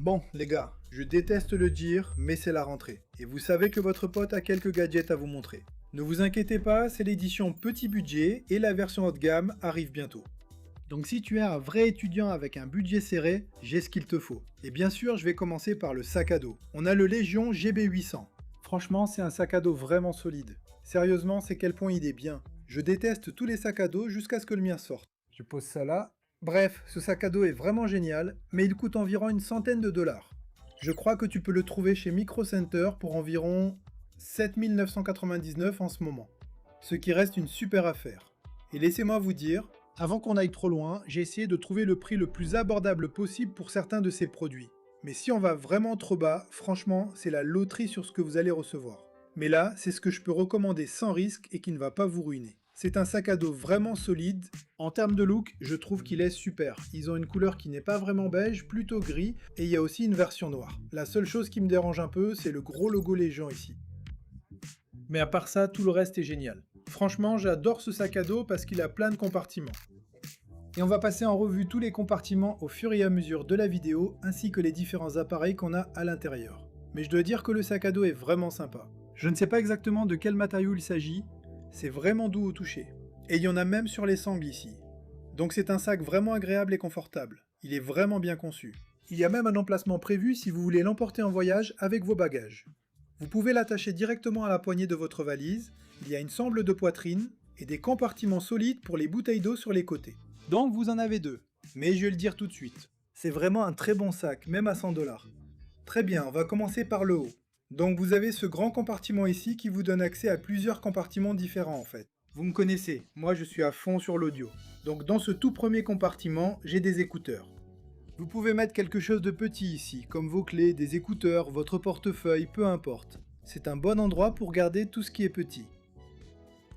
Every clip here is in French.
Bon, les gars, je déteste le dire, mais c'est la rentrée. Et vous savez que votre pote a quelques gadgets à vous montrer. Ne vous inquiétez pas, c'est l'édition petit budget et la version haut de gamme arrive bientôt. Donc si tu es un vrai étudiant avec un budget serré, j'ai ce qu'il te faut. Et bien sûr, je vais commencer par le sac à dos. On a le Légion GB800. Franchement, c'est un sac à dos vraiment solide. Sérieusement, c'est quel point il est bien. Je déteste tous les sacs à dos jusqu'à ce que le mien sorte. Je pose ça là. Bref, ce sac à dos est vraiment génial, mais il coûte environ une centaine de dollars. Je crois que tu peux le trouver chez Micro Center pour environ 7 999 en ce moment. Ce qui reste une super affaire. Et laissez-moi vous dire, avant qu'on aille trop loin, j'ai essayé de trouver le prix le plus abordable possible pour certains de ces produits. Mais si on va vraiment trop bas, franchement, c'est la loterie sur ce que vous allez recevoir. Mais là, c'est ce que je peux recommander sans risque et qui ne va pas vous ruiner. C'est un sac à dos vraiment solide. En termes de look, je trouve qu'il est super. Ils ont une couleur qui n'est pas vraiment beige, plutôt gris, et il y a aussi une version noire. La seule chose qui me dérange un peu, c'est le gros logo Légion ici. Mais à part ça, tout le reste est génial. Franchement, j'adore ce sac à dos parce qu'il a plein de compartiments. Et on va passer en revue tous les compartiments au fur et à mesure de la vidéo, ainsi que les différents appareils qu'on a à l'intérieur. Mais je dois dire que le sac à dos est vraiment sympa. Je ne sais pas exactement de quel matériau il s'agit, c'est vraiment doux au toucher. Et il y en a même sur les sangles ici. Donc c'est un sac vraiment agréable et confortable. Il est vraiment bien conçu. Il y a même un emplacement prévu si vous voulez l'emporter en voyage avec vos bagages. Vous pouvez l'attacher directement à la poignée de votre valise, il y a une sangle de poitrine et des compartiments solides pour les bouteilles d'eau sur les côtés. Donc vous en avez deux. Mais je vais le dire tout de suite. C'est vraiment un très bon sac, même à 100 dollars. Très bien, on va commencer par le haut. Donc vous avez ce grand compartiment ici qui vous donne accès à plusieurs compartiments différents en fait. Vous me connaissez, moi je suis à fond sur l'audio. Donc dans ce tout premier compartiment, j'ai des écouteurs. Vous pouvez mettre quelque chose de petit ici, comme vos clés, des écouteurs, votre portefeuille, peu importe. C'est un bon endroit pour garder tout ce qui est petit.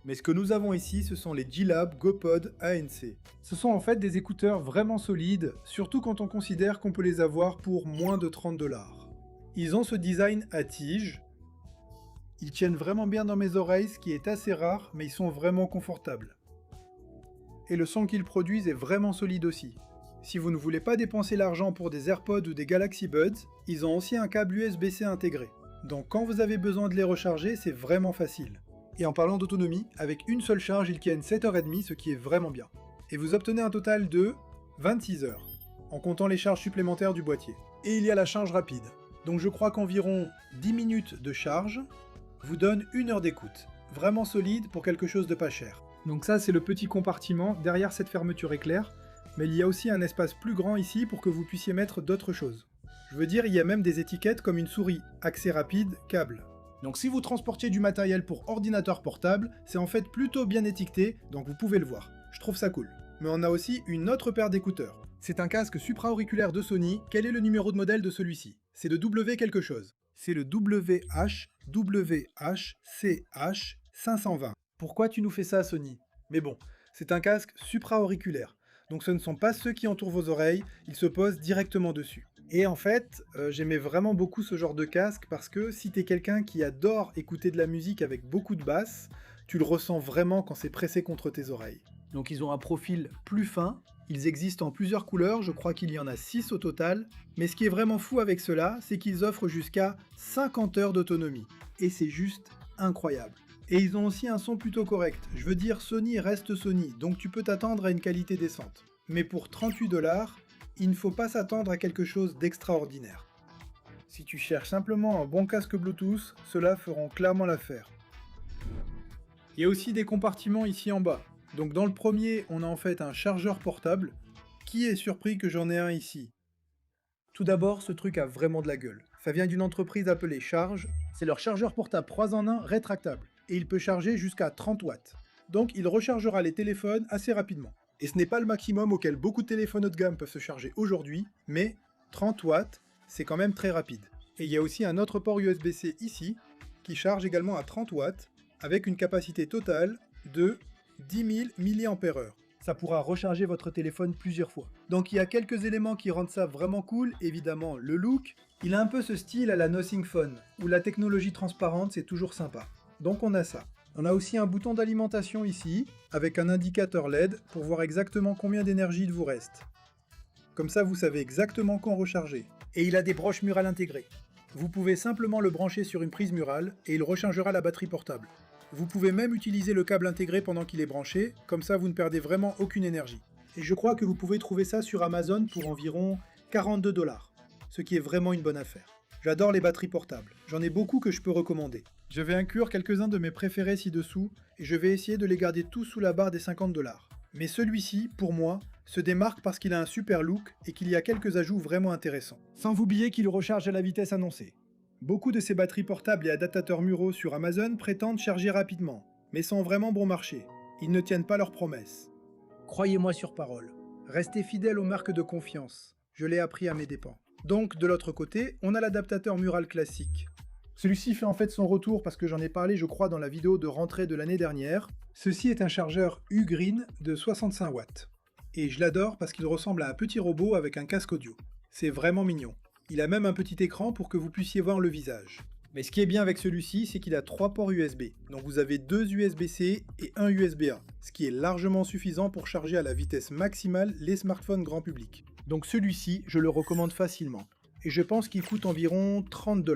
Mais ce que nous avons ici, ce sont les G-Lab GoPod ANC. Ce sont en fait des écouteurs vraiment solides, surtout quand on considère qu'on peut les avoir pour moins de 30 dollars. Ils ont ce design à tige. Ils tiennent vraiment bien dans mes oreilles, ce qui est assez rare, mais ils sont vraiment confortables. Et le son qu'ils produisent est vraiment solide aussi. Si vous ne voulez pas dépenser l'argent pour des AirPods ou des Galaxy Buds, ils ont aussi un câble USB-C intégré. Donc quand vous avez besoin de les recharger, c'est vraiment facile. Et en parlant d'autonomie, avec une seule charge, ils tiennent 7h30, ce qui est vraiment bien. Et vous obtenez un total de 26 heures, en comptant les charges supplémentaires du boîtier. Et il y a la charge rapide. Donc je crois qu'environ 10 minutes de charge vous donne 1 heure d'écoute. Vraiment solide pour quelque chose de pas cher. Donc ça c'est le petit compartiment derrière cette fermeture éclair, mais il y a aussi un espace plus grand ici pour que vous puissiez mettre d'autres choses. Je veux dire, il y a même des étiquettes comme une souris, accès rapide, câble. Donc si vous transportiez du matériel pour ordinateur portable, c'est en fait plutôt bien étiqueté, donc vous pouvez le voir. Je trouve ça cool. Mais on a aussi une autre paire d'écouteurs. C'est un casque supra-auriculaire de Sony. Quel est le numéro de modèle de celui-ci? C'est le W quelque chose. C'est le WH-WH-CH520. Pourquoi tu nous fais ça, Sony? Mais bon, c'est un casque supra-auriculaire. Donc ce ne sont pas ceux qui entourent vos oreilles, ils se posent directement dessus. Et en fait, j'aimais vraiment beaucoup ce genre de casque parce que si t'es quelqu'un qui adore écouter de la musique avec beaucoup de basse, tu le ressens vraiment quand c'est pressé contre tes oreilles. Donc ils ont un profil plus fin, ils existent en plusieurs couleurs, je crois qu'il y en a 6 au total, mais ce qui est vraiment fou avec cela, c'est qu'ils offrent jusqu'à 50 heures d'autonomie. Et c'est juste incroyable. Et ils ont aussi un son plutôt correct, je veux dire Sony reste Sony, donc tu peux t'attendre à une qualité décente. Mais pour 38 dollars, il ne faut pas s'attendre à quelque chose d'extraordinaire. Si tu cherches simplement un bon casque Bluetooth, ceux-là feront clairement l'affaire. Il y a aussi des compartiments ici en bas. Donc dans le premier, on a en fait un chargeur portable. Qui est surpris que j'en ai un ici? Tout d'abord, ce truc a vraiment de la gueule. Ça vient d'une entreprise appelée Charge. C'est leur chargeur portable 3 en 1 rétractable. Et il peut charger jusqu'à 30 watts. Donc il rechargera les téléphones assez rapidement. Et ce n'est pas le maximum auquel beaucoup de téléphones haut de gamme peuvent se charger aujourd'hui, mais 30 watts, c'est quand même très rapide. Et il y a aussi un autre port USB-C ici, qui charge également à 30 watts, avec une capacité totale de 10 000 mAh. Ça pourra recharger votre téléphone plusieurs fois. Donc il y a quelques éléments qui rendent ça vraiment cool, évidemment le look. Il a un peu ce style à la Nothing Phone, où la technologie transparente c'est toujours sympa. Donc on a ça. On a aussi un bouton d'alimentation ici, avec un indicateur LED pour voir exactement combien d'énergie il vous reste. Comme ça, vous savez exactement quand recharger. Et il a des broches murales intégrées. Vous pouvez simplement le brancher sur une prise murale et il rechargera la batterie portable. Vous pouvez même utiliser le câble intégré pendant qu'il est branché, comme ça vous ne perdez vraiment aucune énergie. Et je crois que vous pouvez trouver ça sur Amazon pour environ 42 $, ce qui est vraiment une bonne affaire. J'adore les batteries portables, j'en ai beaucoup que je peux recommander. Je vais inclure quelques-uns de mes préférés ci-dessous, et je vais essayer de les garder tous sous la barre des 50 $. Mais celui-ci, pour moi, se démarque parce qu'il a un super look et qu'il y a quelques ajouts vraiment intéressants. Sans oublier qu'il recharge à la vitesse annoncée. Beaucoup de ces batteries portables et adaptateurs muraux sur Amazon prétendent charger rapidement, mais sont vraiment bon marché. Ils ne tiennent pas leurs promesses. Croyez-moi sur parole. Restez fidèle aux marques de confiance. Je l'ai appris à mes dépens. Donc, de l'autre côté, on a l'adaptateur mural classique. Celui-ci fait en fait son retour parce que j'en ai parlé, je crois, dans la vidéo de rentrée de l'année dernière. Ceci est un chargeur U-Green de 65 watts. Et je l'adore parce qu'il ressemble à un petit robot avec un casque audio. C'est vraiment mignon. Il a même un petit écran pour que vous puissiez voir le visage. Mais ce qui est bien avec celui-ci, c'est qu'il a 3 ports USB. Donc vous avez 2 USB-C et un USB-A, ce qui est largement suffisant pour charger à la vitesse maximale les smartphones grand public. Donc celui-ci, je le recommande facilement. Et je pense qu'il coûte environ 30 $.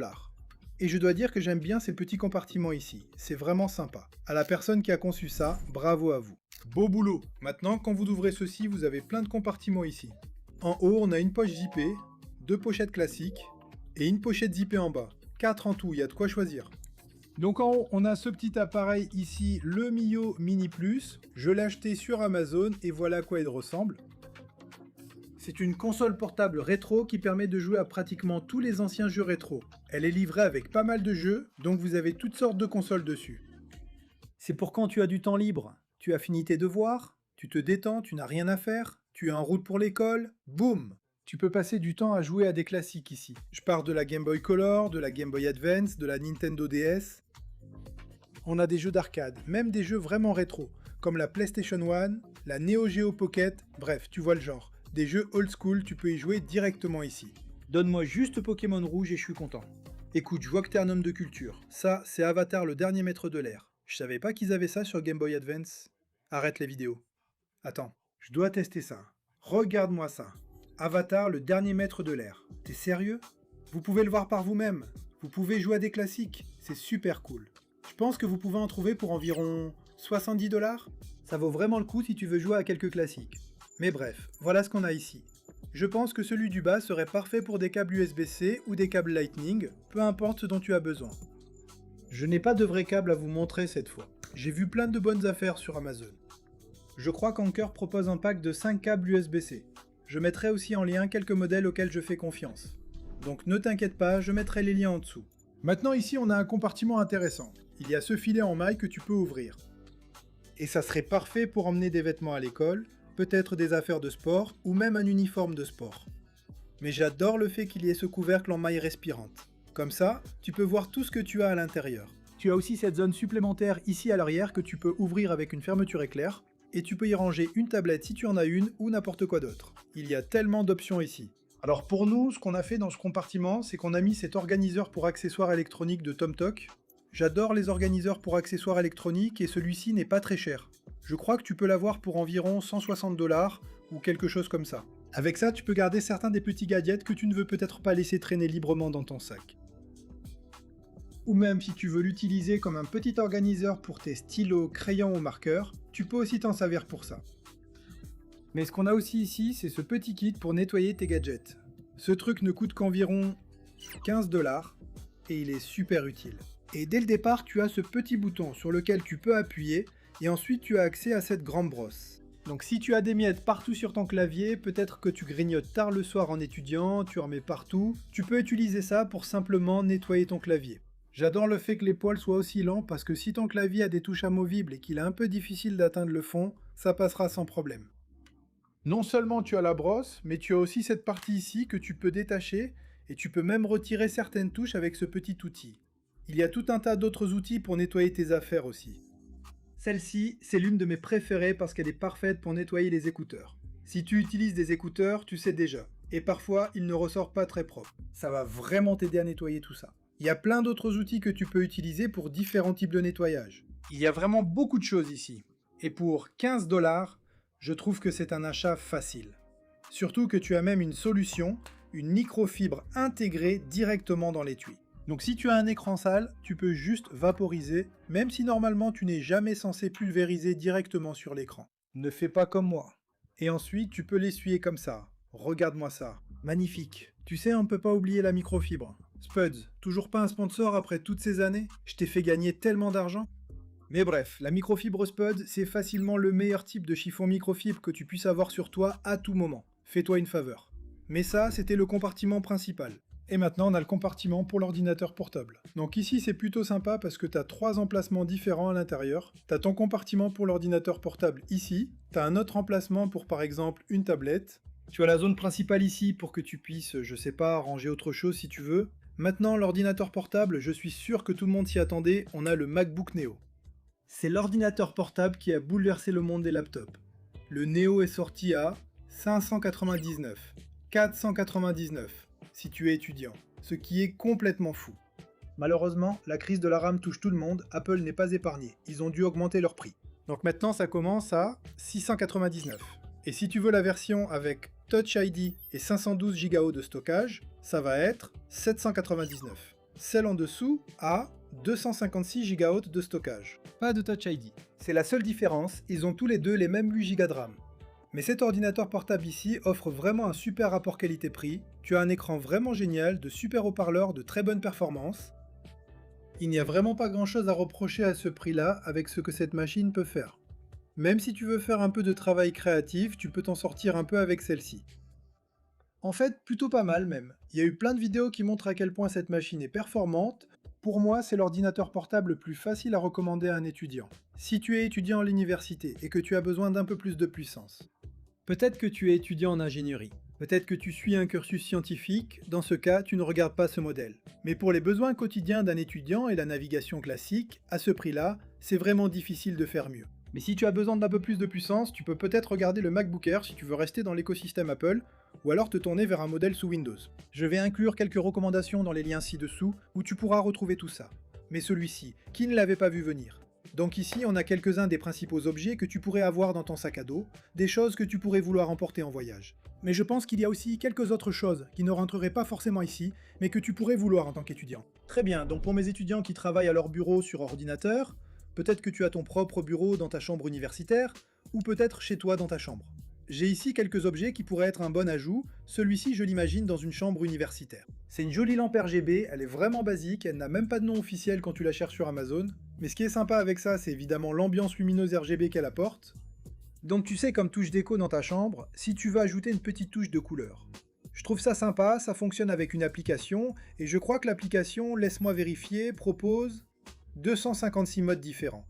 Et je dois dire que j'aime bien ces petits compartiments ici. C'est vraiment sympa. À la personne qui a conçu ça, bravo à vous. Beau boulot! Maintenant, quand vous ouvrez ceci, vous avez plein de compartiments ici. En haut, on a une poche zippée, 2 pochettes classiques, et une pochette zippée en bas. 4 en tout, il y a de quoi choisir. Donc en haut, on a ce petit appareil ici, le Mio Mini Plus. Je l'ai acheté sur Amazon et voilà à quoi il ressemble. C'est une console portable rétro qui permet de jouer à pratiquement tous les anciens jeux rétro. Elle est livrée avec pas mal de jeux, donc vous avez toutes sortes de consoles dessus. C'est pour quand tu as du temps libre, tu as fini tes devoirs, tu te détends, tu n'as rien à faire, tu es en route pour l'école, boum! Tu peux passer du temps à jouer à des classiques ici. Je pars de la Game Boy Color, de la Game Boy Advance, de la Nintendo DS. On a des jeux d'arcade, même des jeux vraiment rétro, comme la PlayStation 1, la Neo Geo Pocket, bref, tu vois le genre. Des jeux old school, tu peux y jouer directement ici. Donne-moi juste Pokémon Rouge et je suis content. Écoute, je vois que t'es un homme de culture. Ça, c'est Avatar, le dernier maître de l'air. Je savais pas qu'ils avaient ça sur Game Boy Advance. Arrête les vidéos. Attends, je dois tester ça. Regarde-moi ça. Avatar, le dernier maître de l'air. T'es sérieux? Vous pouvez le voir par vous-même. Vous pouvez jouer à des classiques. C'est super cool. Je pense que vous pouvez en trouver pour environ 70 $. Ça vaut vraiment le coup si tu veux jouer à quelques classiques. Mais bref, voilà ce qu'on a ici. Je pense que celui du bas serait parfait pour des câbles USB-C ou des câbles Lightning, peu importe ce dont tu as besoin. Je n'ai pas de vrai câble à vous montrer cette fois. J'ai vu plein de bonnes affaires sur Amazon. Je crois qu'Anker propose un pack de 5 câbles USB-C. Je mettrai aussi en lien quelques modèles auxquels je fais confiance. Donc ne t'inquiète pas, je mettrai les liens en dessous. Maintenant ici on a un compartiment intéressant. Il y a ce filet en maille que tu peux ouvrir. Et ça serait parfait pour emmener des vêtements à l'école, peut-être des affaires de sport ou même un uniforme de sport. Mais j'adore le fait qu'il y ait ce couvercle en maille respirante. Comme ça, tu peux voir tout ce que tu as à l'intérieur. Tu as aussi cette zone supplémentaire ici à l'arrière que tu peux ouvrir avec une fermeture éclair, et tu peux y ranger une tablette si tu en as une ou n'importe quoi d'autre. Il y a tellement d'options ici. Alors pour nous, ce qu'on a fait dans ce compartiment, c'est qu'on a mis cet organiseur pour accessoires électroniques de TomTok. J'adore les organiseurs pour accessoires électroniques et celui-ci n'est pas très cher. Je crois que tu peux l'avoir pour environ 160 $ ou quelque chose comme ça. Avec ça, tu peux garder certains des petits gadgets que tu ne veux peut-être pas laisser traîner librement dans ton sac. Ou même si tu veux l'utiliser comme un petit organiseur pour tes stylos, crayons ou marqueurs, tu peux aussi t'en servir pour ça. Mais ce qu'on a aussi ici, c'est ce petit kit pour nettoyer tes gadgets. Ce truc ne coûte qu'environ 15 $ et il est super utile. Et dès le départ, tu as ce petit bouton sur lequel tu peux appuyer et ensuite tu as accès à cette grande brosse. Donc si tu as des miettes partout sur ton clavier, peut-être que tu grignotes tard le soir en étudiant, tu en mets partout, tu peux utiliser ça pour simplement nettoyer ton clavier. J'adore le fait que les poils soient aussi lents parce que si ton clavier a des touches amovibles et qu'il est un peu difficile d'atteindre le fond, ça passera sans problème. Non seulement tu as la brosse, mais tu as aussi cette partie ici que tu peux détacher et tu peux même retirer certaines touches avec ce petit outil. Il y a tout un tas d'autres outils pour nettoyer tes affaires aussi. Celle-ci, c'est l'une de mes préférées parce qu'elle est parfaite pour nettoyer les écouteurs. Si tu utilises des écouteurs, tu sais déjà. Et parfois, ils ne ressortent pas très propres. Ça va vraiment t'aider à nettoyer tout ça. Il y a plein d'autres outils que tu peux utiliser pour différents types de nettoyage. Il y a vraiment beaucoup de choses ici. Et pour 15 $, je trouve que c'est un achat facile. Surtout que tu as même une solution, une microfibre intégrée directement dans l'étui. Donc si tu as un écran sale, tu peux juste vaporiser, même si normalement tu n'es jamais censé pulvériser directement sur l'écran. Ne fais pas comme moi. Et ensuite, tu peux l'essuyer comme ça. Regarde-moi ça. Magnifique. Tu sais, on ne peut pas oublier la microfibre. Spuds, toujours pas un sponsor après toutes ces années? Je t'ai fait gagner tellement d'argent. Mais bref, la microfibre Spud, c'est facilement le meilleur type de chiffon microfibre que tu puisses avoir sur toi à tout moment. Fais-toi une faveur. Mais ça, c'était le compartiment principal. Et maintenant, on a le compartiment pour l'ordinateur portable. Donc ici, c'est plutôt sympa parce que tu as 3 emplacements différents à l'intérieur. Tu as ton compartiment pour l'ordinateur portable ici. Tu as un autre emplacement pour, par exemple, une tablette. Tu as la zone principale ici pour que tu puisses, je sais pas, ranger autre chose si tu veux. Maintenant, l'ordinateur portable, je suis sûr que tout le monde s'y attendait, on a le MacBook Neo. C'est l'ordinateur portable qui a bouleversé le monde des laptops. Le Neo est sorti à 599, 499 si tu es étudiant, ce qui est complètement fou. Malheureusement, la crise de la RAM touche tout le monde, Apple n'est pas épargné, ils ont dû augmenter leur prix. Donc maintenant ça commence à 699. Et si tu veux la version avec Touch ID et 512 Go de stockage, ça va être 799. Celle en dessous a 256 Go de stockage. Pas de Touch ID. C'est la seule différence, ils ont tous les deux les mêmes 8 Go de RAM. Mais cet ordinateur portable ici offre vraiment un super rapport qualité-prix, tu as un écran vraiment génial, de super haut-parleurs de très bonne performance. Il n'y a vraiment pas grand chose à reprocher à ce prix-là avec ce que cette machine peut faire. Même si tu veux faire un peu de travail créatif, tu peux t'en sortir un peu avec celle-ci. En fait, plutôt pas mal même. Il y a eu plein de vidéos qui montrent à quel point cette machine est performante. Pour moi, c'est l'ordinateur portable le plus facile à recommander à un étudiant. Si tu es étudiant à l'université et que tu as besoin d'un peu plus de puissance. Peut-être que tu es étudiant en ingénierie. Peut-être que tu suis un cursus scientifique, dans ce cas, tu ne regardes pas ce modèle. Mais pour les besoins quotidiens d'un étudiant et la navigation classique, à ce prix-là, c'est vraiment difficile de faire mieux. Mais si tu as besoin d'un peu plus de puissance, tu peux peut-être regarder le MacBook Air si tu veux rester dans l'écosystème Apple, ou alors te tourner vers un modèle sous Windows. Je vais inclure quelques recommandations dans les liens ci-dessous, où tu pourras retrouver tout ça. Mais celui-ci, qui ne l'avait pas vu venir? Donc ici, on a quelques-uns des principaux objets que tu pourrais avoir dans ton sac à dos, des choses que tu pourrais vouloir emporter en voyage. Mais je pense qu'il y a aussi quelques autres choses qui ne rentreraient pas forcément ici, mais que tu pourrais vouloir en tant qu'étudiant. Très bien, donc pour mes étudiants qui travaillent à leur bureau sur ordinateur, peut-être que tu as ton propre bureau dans ta chambre universitaire, ou peut-être chez toi dans ta chambre. J'ai ici quelques objets qui pourraient être un bon ajout, celui-ci je l'imagine dans une chambre universitaire. C'est une jolie lampe RGB, elle est vraiment basique, elle n'a même pas de nom officiel quand tu la cherches sur Amazon, mais ce qui est sympa avec ça c'est évidemment l'ambiance lumineuse RGB qu'elle apporte. Donc tu sais, comme touche déco dans ta chambre, si tu veux ajouter une petite touche de couleur. Je trouve ça sympa, ça fonctionne avec une application, et je crois que l'application, laisse-moi vérifier, propose 256 modes différents.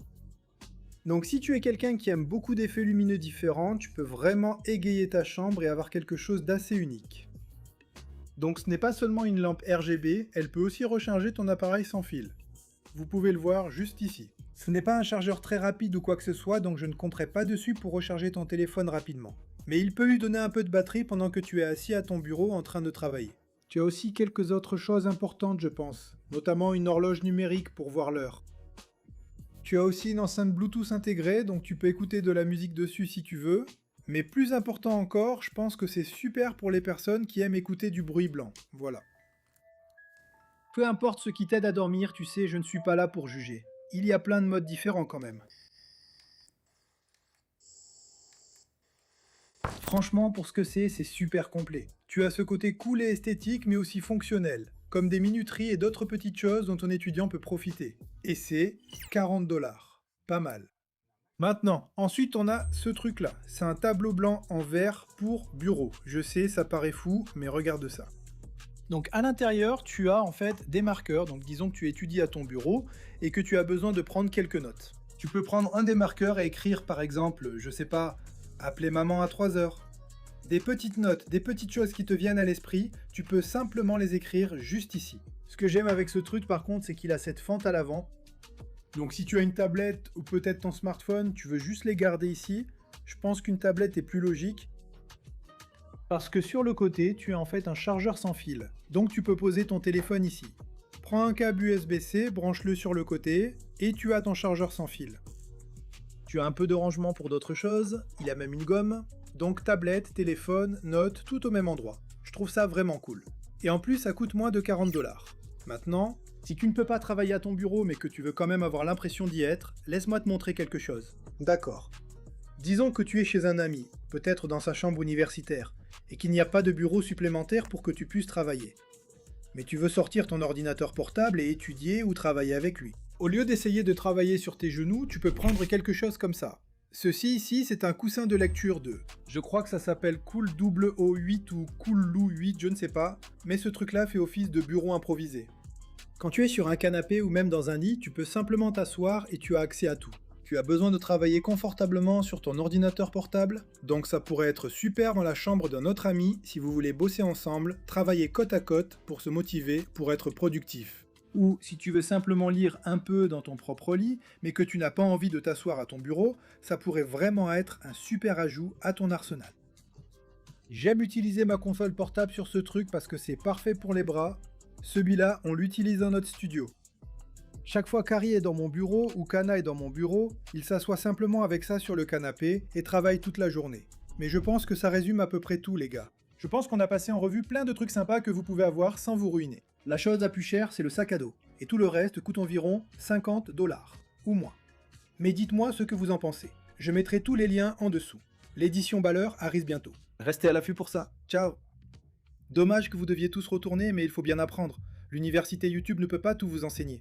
Donc si tu es quelqu'un qui aime beaucoup d'effets lumineux différents, tu peux vraiment égayer ta chambre et avoir quelque chose d'assez unique. Donc ce n'est pas seulement une lampe RGB, elle peut aussi recharger ton appareil sans fil. Vous pouvez le voir juste ici. Ce n'est pas un chargeur très rapide ou quoi que ce soit, donc je ne compterai pas dessus pour recharger ton téléphone rapidement. Mais il peut lui donner un peu de batterie pendant que tu es assis à ton bureau en train de travailler. Tu as aussi quelques autres choses importantes je pense, notamment une horloge numérique pour voir l'heure. Tu as aussi une enceinte Bluetooth intégrée, donc tu peux écouter de la musique dessus si tu veux. Mais plus important encore, je pense que c'est super pour les personnes qui aiment écouter du bruit blanc. Voilà. Peu importe ce qui t'aide à dormir, tu sais, je ne suis pas là pour juger. Il y a plein de modes différents quand même. Franchement, pour ce que c'est super complet. Tu as ce côté cool et esthétique, mais aussi fonctionnel, comme des minuteries et d'autres petites choses dont ton étudiant peut profiter. Et c'est 40 $. Pas mal. Maintenant, ensuite on a ce truc-là. C'est un tableau blanc en verre pour bureau. Je sais, ça paraît fou, mais regarde ça. Donc à l'intérieur, tu as en fait des marqueurs, donc disons que tu étudies à ton bureau et que tu as besoin de prendre quelques notes. Tu peux prendre un des marqueurs et écrire par exemple, je sais pas, appeler maman à 3 heures. Des petites notes, des petites choses qui te viennent à l'esprit, tu peux simplement les écrire juste ici. Ce que j'aime avec ce truc par contre, c'est qu'il a cette fente à l'avant. Donc si tu as une tablette ou peut-être ton smartphone, tu veux juste les garder ici, je pense qu'une tablette est plus logique. Parce que sur le côté, tu as en fait un chargeur sans fil. Donc tu peux poser ton téléphone ici. Prends un câble USB-C, branche-le sur le côté, et tu as ton chargeur sans fil. Tu as un peu de rangement pour d'autres choses, il a même une gomme. Donc tablette, téléphone, notes, tout au même endroit. Je trouve ça vraiment cool. Et en plus, ça coûte moins de 40$. Maintenant, si tu ne peux pas travailler à ton bureau mais que tu veux quand même avoir l'impression d'y être, laisse-moi te montrer quelque chose. D'accord. Disons que tu es chez un ami, peut-être dans sa chambre universitaire, et qu'il n'y a pas de bureau supplémentaire pour que tu puisses travailler. Mais tu veux sortir ton ordinateur portable et étudier ou travailler avec lui. Au lieu d'essayer de travailler sur tes genoux, tu peux prendre quelque chose comme ça. Ceci ici, c'est un coussin de lecture 2. Je crois que ça s'appelle Cool O8 ou Cool Lou 8, je ne sais pas, mais ce truc-là fait office de bureau improvisé. Quand tu es sur un canapé ou même dans un lit, tu peux simplement t'asseoir et tu as accès à tout. Tu as besoin de travailler confortablement sur ton ordinateur portable, donc ça pourrait être super dans la chambre d'un autre ami si vous voulez bosser ensemble, travailler côte à côte pour se motiver, pour être productif. Ou si tu veux simplement lire un peu dans ton propre lit, mais que tu n'as pas envie de t'asseoir à ton bureau, ça pourrait vraiment être un super ajout à ton arsenal. J'aime utiliser ma console portable sur ce truc parce que c'est parfait pour les bras. Celui-là, on l'utilise dans notre studio. Chaque fois qu'Harry est dans mon bureau ou qu'Anna est dans mon bureau, il s'assoit simplement avec ça sur le canapé et travaille toute la journée. Mais je pense que ça résume à peu près tout les gars. Je pense qu'on a passé en revue plein de trucs sympas que vous pouvez avoir sans vous ruiner. La chose la plus chère, c'est le sac à dos. Et tout le reste coûte environ 50$ ou moins. Mais dites-moi ce que vous en pensez. Je mettrai tous les liens en dessous. L'édition Balleur arrive bientôt. Restez à l'affût pour ça. Ciao! Dommage que vous deviez tous retourner, mais il faut bien apprendre. L'université YouTube ne peut pas tout vous enseigner.